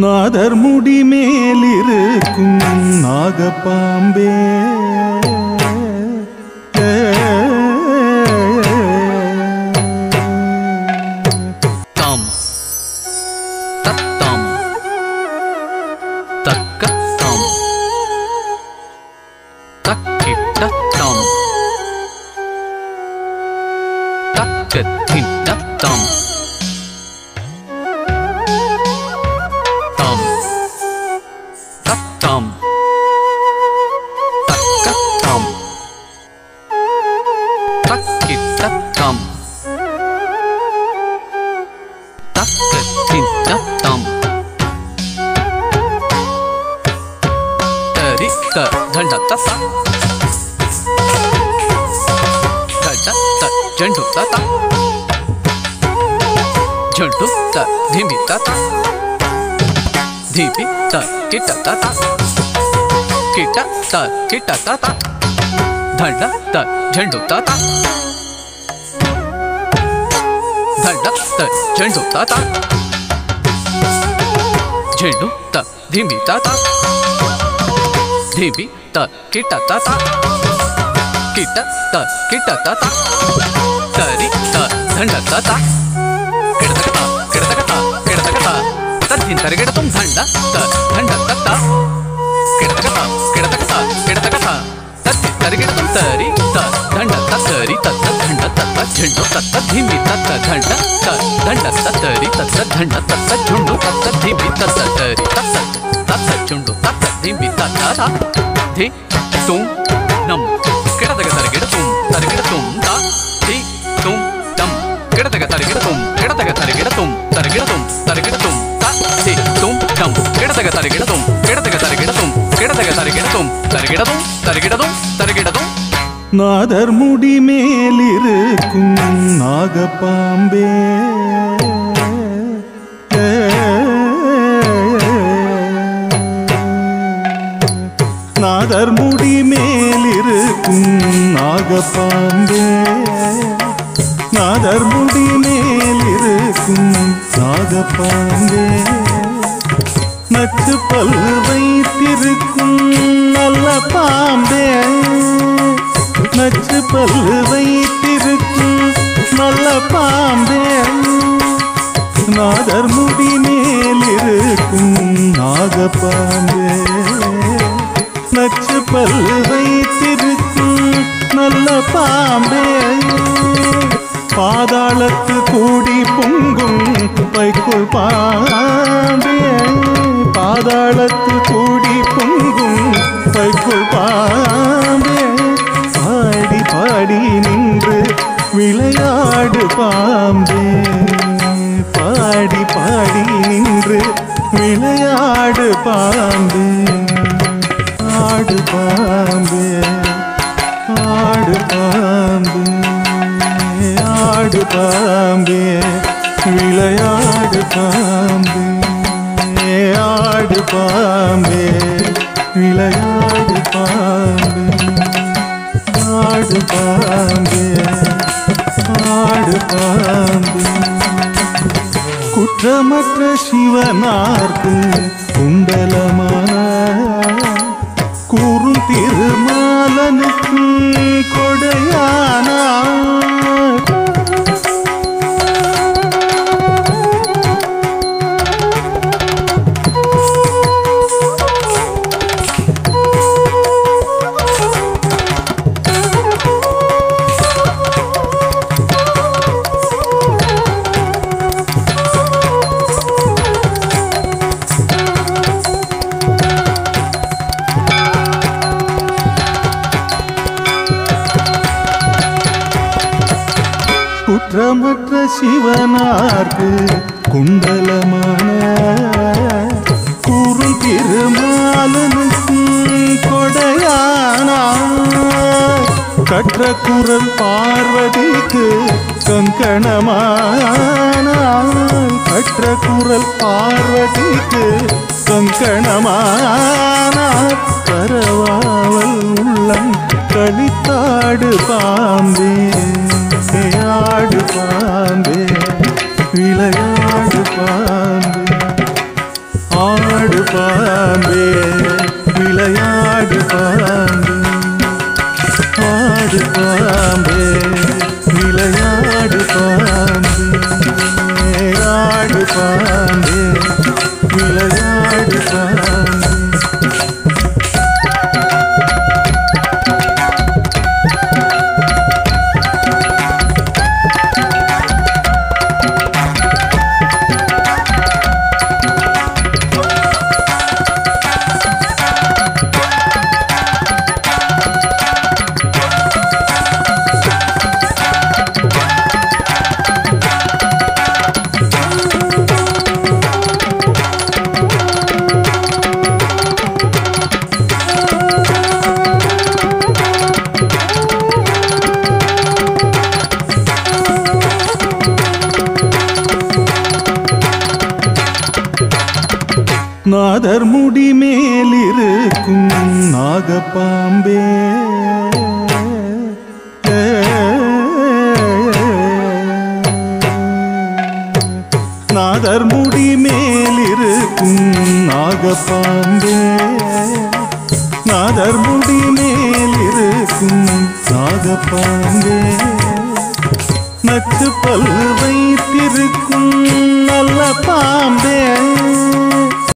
நாதர் முடி மேலிருக்கும் நாகப்பாம்பே தாம் தத்தாம் தக்கத்தாம் தக்கிட்டத்தாம் தக்கத்திட்டத்தாம் தாம் தத்தாம் தக்கத்தாம் தக்கிட்டத்தாம் தக்கத்திட்டத்தாம் தரித்த தண்டத்தத்தா தண்டத்த ஜண்டுத்தத்தா ஜண்டுத்த திமித்தத்தா திமித்த கிட்டத்தத்தா கிட்டத்த கிட்டத்தத்தா தண்டத்த ஜண்டுத்தத்தா தண்டத்த ஜண்டுத்தத்தா ஜண்டுத்த திமித்தத்தா திமித்த கிட்டத்தத்தா கிட்டத்த கிட்டத்தத்தா தரித்த தண்டத்தத்தா கிடதகதா கிடதகதா கிடதகதா தத்தின் தரகிடதும் தண்டத்த தண்டத்தத்தா கிடதகதா கிடதகதா கிடதகதா தத்தின் தரகிடதும் தரித்த தண்டத்த தரித்த தண்டத்தத்த ஜண்டு தத்த திமி தத்த தண்டத்த தண்டத்த தரித்த தண்டத்தத்த ஜண்டு தத்த திமி தத்த தரி தத்த தத்த ஜண்டு தத்த திமி தத்த தி தும் நம் கிடதக தரகிடதும் தா தி தும் தம் கிடதக தரகிடதும் தரகிடதும் தரகிடதும் தா தி தும் தம் கிடதக தரகிடதும் தரகிடதும் தரகிடதும் தரகிடதும் நாதர் முடி மேலிருக்கும் நாகப்பாம்பே நாதர் முடி மேலிருக்கும் நாகப்பாம்பே நாதர் முடி மேலிருக்கும் நாகப்பாம்பே நச்சு பல் வைத்திருக்கும் நல்ல பாம்பே நச்சு பல் வைத்திருக்கும் நல்ல பாம்பே நாதர் முடி மேலிருக்கும் நாகப்பாம்பே நச்சு பல் வைத்திருக்கும் நல்ல பாம்பே பாதாளத்து கூடி பொங்கும் வைக்குள் பாம்பே பாதாளத்து கூடி பொங்கும் வைக்குள் பாம்பே பாடி பாடி நின்று விளையாடு பாம்பே பாடி பாடி நின்று விளையாடு பாம்பே ஆடு பாம்பே ஆடு பாம்பே ஆடு பாம்பே விளையாடு பாம்பே ஆடு பாம்பே விளையாடு பாம்பே ஆடு பாம்பே ஆடு பாம்பே குற்றமற்ற சிவனார்க்கு குண்டலமான கூறும் திருமாலனுக்கு கொடையானா குற்றமற்ற சிவனார்க்கு குண்டலமான கூறும் திருமாலனுக்கு கொடையானா கற்ற குரல் பார்வதிக்கு கங்கணமான கற்ற குரல் பார்வதிக்கு கங்கணமான கரவாவல் உள்ளம் களித்தாடு பாம்பே ஆடு பாம்பே விளையாடு பாம்பே ஆடு பாம்பே விளையாடு பாம்பே ஆடு பாம்பே விளையாடு பாம்பே ஆடு பாம்பே விளையாடு பாம்பே நாதர் முடி மேலிருக்கும் நாகப்பாம்பே நாதர் முடி மேலிருக்கும் நாகப்பாம்பே நாதர் முடி மேலிருக்கும் நாகப்பாம்பே நச்சு பல் வைத்திருக்கும் நல்ல பாம்பே